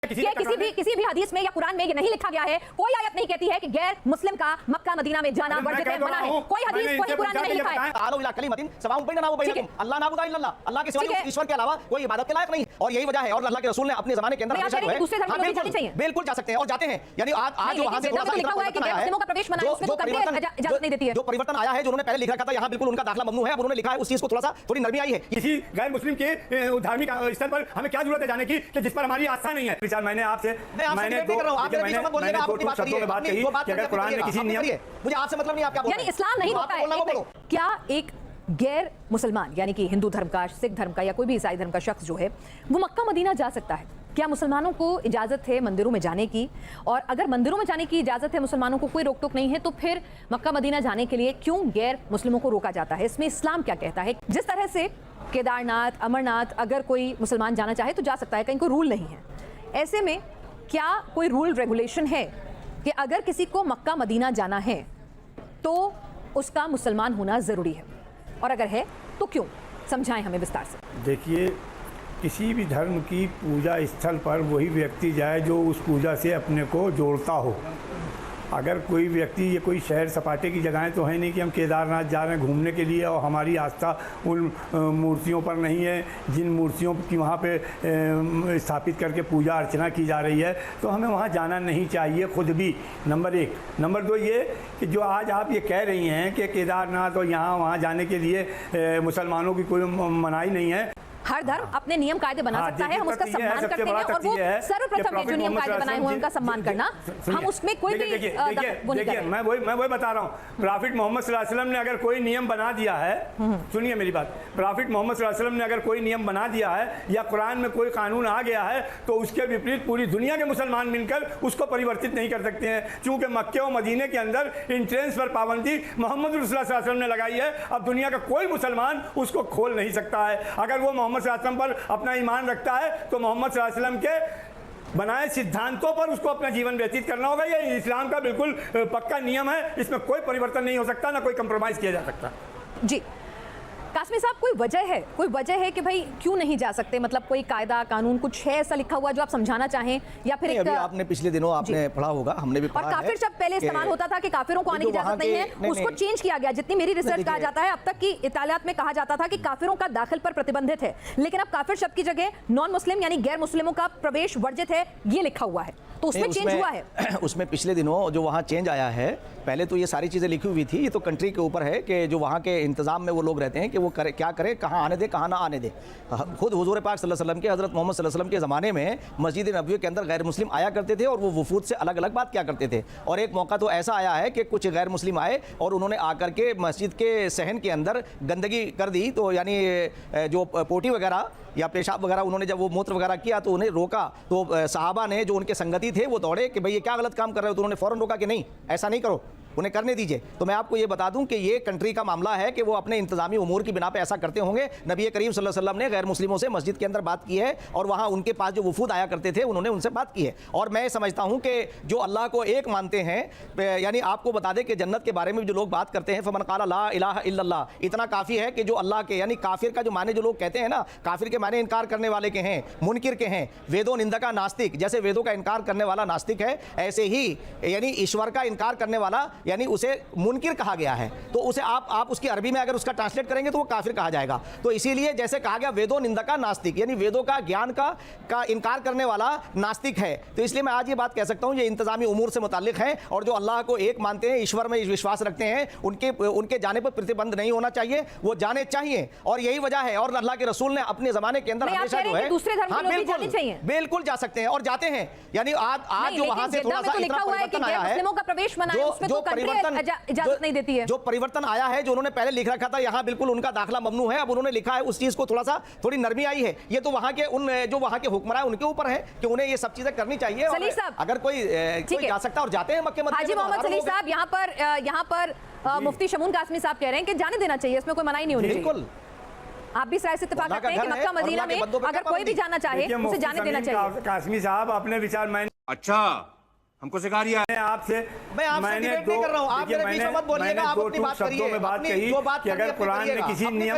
किसी भी हदीस में या कुरान में ये नहीं लिखा गया है, कोई आयत नहीं कहती है कि गैर मुस्लिम का मक्का मदीना में जाना वर्जित है, मना है। कोई हदीस कोई कुरान में नहीं लिखा है। अल्लाह के सिवा ईश्वर के अलावा कोई इबादत के लायक नहीं, और यही वजह है। और अल्लाह के रसूल ने अपने जमाने के अंदर बिल्कुल जा सकते हैं और जाते हैं। यानी आज जो वहां से लिखा हुआ है कि गैर मुस्लिमों का प्रवेश मना है, उसमें तो इजाजत नहीं देती है। जो परिवर्तन आया है, जो उन्होंने पहले लिख रखा था यहाँ बिल्कुल उनका दाखिला ममनू है, अब उन्होंने लिखा है उस चीज को थोड़ी नरमी आई है। किसी गैर मुस्लिम के धार्मिक स्तर पर हमें क्या जरूरत है जाने की कि जिस पर हमारी आस्था नहीं है। विचार मैंने आपसे मुझे आपसे मतलब नहीं, आप क्या बोल रहे हैं? यानी इस्लाम नहीं रोका है। क्या एक गैर मुसलमान यानी कि हिंदू धर्म का, सिख धर्म का या कोई भी ईसाई धर्म का शख्स जो है वो मक्का मदीना जा सकता है? क्या मुसलमानों को इजाज़त है मंदिरों में जाने की? और अगर मंदिरों में जाने की इजाज़त है, मुसलमानों को कोई रोक टोक नहीं है, तो फिर मक्का मदीना जाने के लिए क्यों गैर मुस्लिमों को रोका जाता है? इसमें इस्लाम क्या कहता है? जिस तरह से केदारनाथ, अमरनाथ अगर कोई मुसलमान जाना चाहे तो जा सकता है, कहीं कोई रूल नहीं है। ऐसे में क्या कोई रूल रेगुलेशन है कि अगर किसी को मक्का मदीना जाना है तो उसका मुसलमान होना ज़रूरी है? और अगर है तो क्यों? समझाएं हमें विस्तार से। देखिए, किसी भी धर्म की पूजा स्थल पर वही व्यक्ति जाए जो उस पूजा से अपने को जोड़ता हो। अगर कोई व्यक्ति, ये कोई शहर सपाटे की जगहें तो है नहीं कि हम केदारनाथ जा रहे हैं घूमने के लिए और हमारी आस्था उन मूर्तियों पर नहीं है जिन मूर्तियों की वहाँ पे स्थापित करके पूजा अर्चना की जा रही है, तो हमें वहाँ जाना नहीं चाहिए खुद भी, नंबर एक। नंबर दो ये कि जो आज आप ये कह रही हैं कि केदारनाथ और यहाँ वहाँ जाने के लिए मुसलमानों की कोई मनाही नहीं है। हर धर्म अपने नियम कायदे बना सकता है, हम उसका सम्मान करते हैं और वो सर्वप्रथम है जो नियम कायदे बनाए हुए उनका सम्मान करना, हम उसमें कोई भी देखिए मैं वही बता रहा हूँ। प्रॉफिट मोहम्मद सल्लल्लाहु अलैहि वसल्लम ने अगर कोई नियम बना दिया है, सुनिए मेरी बात, प्रॉफिट मोहम्मद सल्लल्लाहु अलैहि वसल्लम ने अगर कोई नियम बना दिया है या कुरान में कोई कानून आ गया है तो उसके विपरीत पूरी दुनिया के मुसलमान मिलकर उसको परिवर्तित नहीं कर सकते हैं। क्योंकि मक्के और मदीने के अंदर इंट्रेंस पर पाबंदी मोहम्मद रसूलुल्लाह सल्लल्लाहु अलैहि वसल्लम ने लगाई है। अब दुनिया का कोई मुसलमान उसको खोल नहीं सकता है। अगर वो मोहम्मद सल्लल्लाहु अलैहि वसल्लम पर अपना ईमान रखता है तो मोहम्मद सल्लल्लाहु अलैहि वसल्लम के बनाए सिद्धांतों पर उसको अपना जीवन व्यतीत करना होगा। ये इस्लाम का बिल्कुल पक्का नियम है, इसमें कोई परिवर्तन नहीं हो सकता, ना कोई कंप्रोमाइज किया जा सकता। जी कासमी साहब, कोई वजह है कि भाई क्यों नहीं जा सकते? मतलब कोई कायदा कानून कुछ है ऐसा लिखा हुआ जो आप समझाना चाहें, या फिर अभी आपने पिछले दिनों आपने पढ़ा होगा, हमने भी पढ़ा और काफिर शब्द पहले इस्तेमाल होता था कि काफिरों को आने की इजाजत नहीं है, उसको चेंज किया गया। जितनी मेरी रिसर्च कहा जाता है अब तक की इतालियात में कहा जाता था कि काफिरों का दाखिल पर प्रतिबंधित है, लेकिन अब काफिर शब्द की जगह नॉन मुस्लिम यानी गैर मुस्लिमों का प्रवेश वर्जित है ये लिखा हुआ है, तो उसमें चेंज हुआ है। उसमें पिछले दिनों जो वहाँ चेंज आया है, पहले तो ये सारी चीज़ें लिखी हुई थी, ये तो कंट्री के ऊपर है कि जो वहाँ के इंतजाम में वो लोग रहते हैं कि वो करे क्या करे, कहाँ आने दे कहाँ ना आने दे। खुद हुजूर पाक सल्लल्लाहु अलैहि वसल्लम के, हज़रत मोहम्मद सल्लल्लाहु अलैहि वसल्लम के ज़माने में मस्जिद नबवी के अंदर गैर मुस्लिम आया करते थे और वो वफूद से अलग अलग बात क्या करते थे। और एक मौका तो ऐसा आया है कि कुछ गैर मुस्लिम आए और उन्होंने आकर के मस्जिद के सहन के अंदर गंदगी कर दी, तो यानी जो पोटी वगैरह या पेशाब वगैरह उन्होंने जब वो मूत्र वगैरह किया तो उन्हें रोका, तो सहाबा ने जो उनके संगति थे वो दौड़े कि भाई ये क्या गलत काम कर रहे हो, तो उन्होंने फ़ौरन रोका कि नहीं ऐसा नहीं करो, उन्हें करने दीजिए। तो मैं आपको ये बता दूं कि ये कंट्री का मामला है कि वो अपने इंतजामी उमूर की बिना पे ऐसा करते होंगे। नबी करीम सल्लल्लाहु अलैहि वसल्लम ने गैर मुस्लिमों से मस्जिद के अंदर बात की है और वहाँ उनके पास जो वफूद आया करते थे उन्होंने उनसे बात की है। और मैं समझता हूँ कि जो अल्लाह को एक मानते हैं, यानी आपको बता दें कि जन्नत के बारे में जो लोग बात करते हैं, फमन क़ाला ला इलाहा इल्लल्लाह, इतना काफ़ी है कि जो अल्लाह के, यानी काफिर का जो माने जो लोग कहते हैं ना, काफिर के माने इनकार करने वाले के हैं, मुनकिर के हैं, वेदों निंदका नास्तिक, जैसे वेदों का इनकार करने वाला नास्तिक है, ऐसे ही यानी ईश्वर का इनकार करने वाला यानी उसे मुनकिर कहा गया है। तो उसे आप उसकी अरबी में अगर उसका ट्रांसलेट करेंगे तो वो काफिर कहा जाएगा। तो इसीलिए जैसे कहा गया वेदों निंदका नास्तिक, यानी वेदों का ज्ञान का इनकार करने वाला नास्तिक है। तो इसलिए मैं आज ये बात कह सकता हूँ ये इंतजामी उमूर से मुताल्लिक है, और जो अल्लाह को एक मानते हैं, ईश्वर में विश्वास रखते हैं, उनके जाने पर प्रतिबंध नहीं होना चाहिए, वो जाने चाहिए। और यही वजह है, और अल्लाह के रसूल ने अपने जमाने के अंदर हमेशा जो है बिल्कुल जा सकते हैं और जाते हैं। यानी आज जो वहां से थोड़ा सा परिवर्तन आया है, इजाजत नहीं देती है, जो परिवर्तन आया है, जो उन्होंने पहले लिख रखा था यहाँ बिल्कुल उनका दाखिला ममनू है, अब उन्होंने लिखा है उस चीज को थोड़ी नरमी आई है। ये तो वहाँ के जो वहाँ के हुक्मरान है उनके ऊपर है कि उन्हें ये सब चीजें करनी चाहिए। अगर कोई जा सकता और जाते हैं मक्के मदीने, हाजी मोहम्मद सलीम साहब यहाँ पर मुफ्ती शमून कासमी साहब कह रहे हैं कि जाने देना चाहिए, इसमें कोई मनाही नहीं होनी चाहिए। बिल्कुल, आप भी इस से इत्तेफाक करते हैं कि मक्का मदीना में अगर कोई भी जाना चाहे उसे जाने देना चाहिए। कासमी साहब अपने विचार अच्छा हमको सिखा रिया है आपसे, मैंने डिबेट नहीं कर रहा हूं, आप मेरे बीच में मत बोलिएगा, आप अपनी बात करिए, बात कही कि अगर कुरान में किसी नियम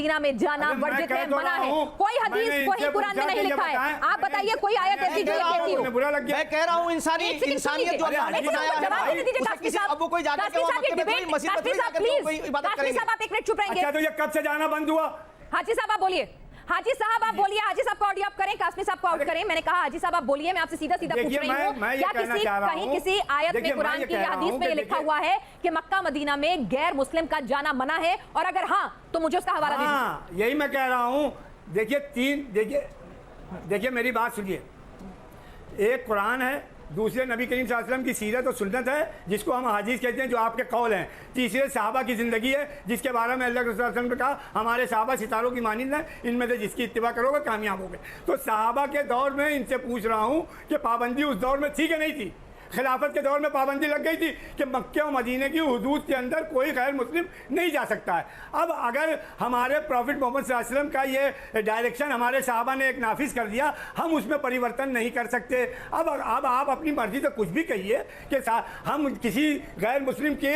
मदीना में जाना अरे मैं वर्जित कह है, तो मना रहा है। हूं, कोई हदीस मैंने कोई इनसे कुरान में पूछा नहीं कि ये लिखा है। बताएं। आप बताइए कोई आयत ऐसी जो कहती हो। बुरा लग गया। मैं कह रहा हूँ इंसानी एक सेकंड इंसानियत जो सुनिए। अल्लाह ने एक सेकंड बनाया है जवाब भाई, देने दीजिए उसे कासमी किसी साहब। अब वो कोई जाकर के कासमी वहाँ साहब, मक्के में ये थोड़ी डिबेट- मस्जिद में कासमी थोड़ी साहब, जाकर के प्लीज। कोई इबादत कासमी करेंगे। साहब, आप एक मिनट चुप रहेंगे। अच्छा तो ये कब से जाना बंद हुआ? हाजी साहब आप बोलिए। हाजी साहब आप बोलिए, हाजी साहब को ऑडियो अप करें, कासमी साहब को आउट करें। मैंने कहा हाजी साहब आप बोलिए, मैं आपसे सीधा सीधा पूछ रही हूँ, क्या किसी कहीं किसी आयत में कुरान की या हदीस में ये लिखा हुआ है कि मक्का मदीना में गैर मुस्लिम का जाना मना है, और अगर हाँ तो मुझे उसका हवाला दीजिए। यही मैं कह रहा हूँ। देखिए मेरी बात सुनिए, एक कुरान है, दूसरे नबी करीम सल्लल्लाहु अलैहि वसल्लम की सीरत और सुन्नत है जिसको हम हदीस कहते हैं, जो आपके कौल हैं। तीसरे सहाबा की ज़िंदगी है जिसके बारे में अल्लाह के रसूल सल्लल्लाहु अलैहि वसल्लम ने कहा हमारे सहाबा सितारों की मानिंद हैं, इनमें से जिसकी इत्तिबा करोगे कामयाब होगे। तो सहाबा के दौर में इनसे पूछ रहा हूँ कि पाबंदी उस दौर में थी कि नहीं थी? खिलाफत के दौर में पाबंदी लग गई थी कि मक्के और मदीने की हुदूद के अंदर कोई गैर मुस्लिम नहीं जा सकता है। अब अगर हमारे प्रॉफिट मोहम्मद सल्लल्लाहु अलैहि वसल्लम का ये डायरेक्शन हमारे साहबा ने एक नाफिज कर दिया, हम उसमें परिवर्तन नहीं कर सकते। अब आप अपनी मर्जी से कुछ भी कहिए कि हम किसी गैर मुस्लिम के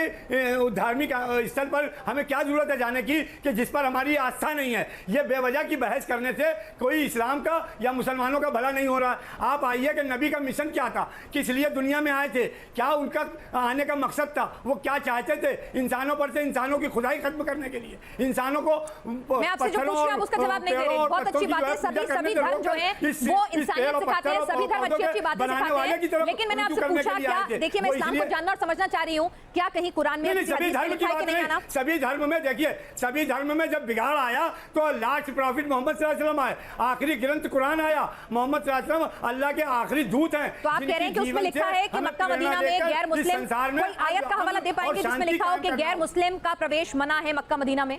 धार्मिक स्थल पर हमें क्या ज़रूरत है जाने की कि जिस पर हमारी आस्था नहीं है। ये बेवजह की बहस करने से कोई इस्लाम का या मुसलमानों का भला नहीं हो रहा। आप आइए कि नबी का मिशन क्या था, किस लिए दुनिया में आए थे, क्या उनका आने का मकसद था, वो क्या चाहते थे? इंसानों पर से इंसानों की खुदाई खत्म करने के लिए, इंसानों को मैं आपसे जो पूछ रहा हूं उसका जवाब नहीं दे रही। बहुत अच्छी बात है, सभी धर्म जो है वो इंसानियत सिखाते हैं, सभी धर्म अच्छी अच्छी बातें सिखाते हैं। लेकिन मैंने आपसे पूछा क्या, देखिए मैं इस्लाम को जानना और समझना चाह रही हूँ, क्या कहीं कुरान में सभी धर्म की बात नहीं? सभी धर्म में देखिए, सभी धर्म में जब बिगाड़ आया तो लास्ट प्रॉफिट मोहम्मद सल्लल्लाहु अलैहि वसल्लम आए, आखिरी ग्रंथ कुरान आया, मोहम्मद सल्लल्लाहु अलैहि वसल्लम अल्लाह के आखिरी दूत हैं। तो आप कह रहे हैं कि उसमें लिखा है कि मक्का मदीना में गैर मुस्लिम, कोई आयत का हवाला दे पाएंगे जिसमें लिखा हो कि गैर मुस्लिम का प्रवेश मना है मक्का मदीना में?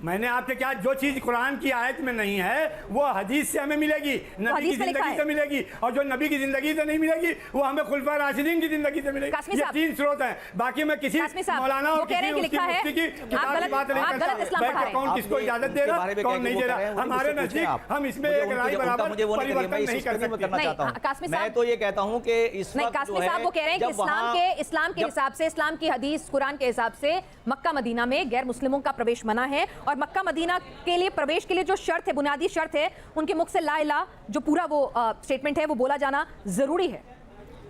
मैंने आपसे क्या, जो चीज कुरान की आयत में नहीं है वो हदीस से हमें मिलेगी, नबी की जिंदगी से मिलेगी, और जो नबी की जिंदगी से नहीं मिलेगी वो हमें खुलफा राशिदीन की जिंदगी से मिलेगी। ये तीन स्रोत हैं। बाकी मैं किसी मौलाना और किसी मुफ्ती की किताब की बात नहीं करता। कौन किसको इजाजत दे रहा है, कौन नहीं दे रहा, हमारे नजदीक हम इसमें एक राय बराबर परिवर्तन नहीं कर सकते। मैं तो ये कहता हूँ कि इस वक्त कासमी साहब वो कह रहे हैं कि इस्लाम के हिसाब से, इस्लाम की हदीस कुरान के हिसाब से मक्का मदीना में गैर मुस्लिमों का प्रवेश मना है, और मक्का मदीना के लिए प्रवेश के लिए जो शर्त है, बुनियादी शर्त है, उनके मुख से ला इलाहा जो पूरा वो स्टेटमेंट है वो बोला जाना जरूरी है।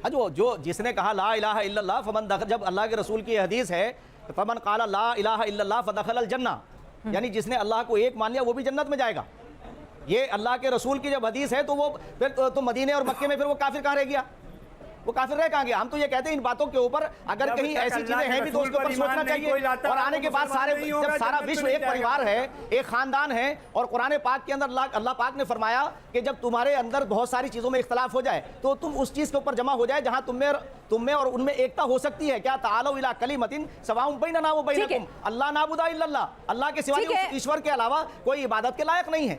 जो जिसने कहा ला इलाहा इल्लल्लाह फमन दखल, जब अल्लाह के रसूल की हदीस है फमन काला ला इलाहा इल्लल्लाह फदखल अल जन्ना, यानी जिसने अल्लाह को एक मान लिया वो भी जन्नत में जाएगा। ये अल्लाह के रसूल की जब हदीस है तो वो फिर तो मदीने और मक्के में फिर वो काफिर कहाँ रह गया, वो काफिर रह कहाँ गया? हम तो ये कहते हैं इन बातों के ऊपर अगर कहीं ऐसी चीजें हैं भी तो उसके ऊपर सोचना चाहिए। और आने के बाद जब सारा विश्व एक परिवार है, एक खानदान है, और कुरान पाक के अंदर अल्लाह पाक ने फरमाया कि जब तुम्हारे अंदर बहुत सारी चीजों में इख्तलाफ हो जाए तो तुम उस चीज के ऊपर जमा हो जाए जहां तुम में और उनमें एकता हो सकती है। क्या तालो इला कलिमतिन सवाउन बैनना व बैनकुम अल्लाह नाबुदा इल्लल्लाह, अल्लाह के सिवा ईश्वर के अलावा कोई इबादत के लायक नहीं है।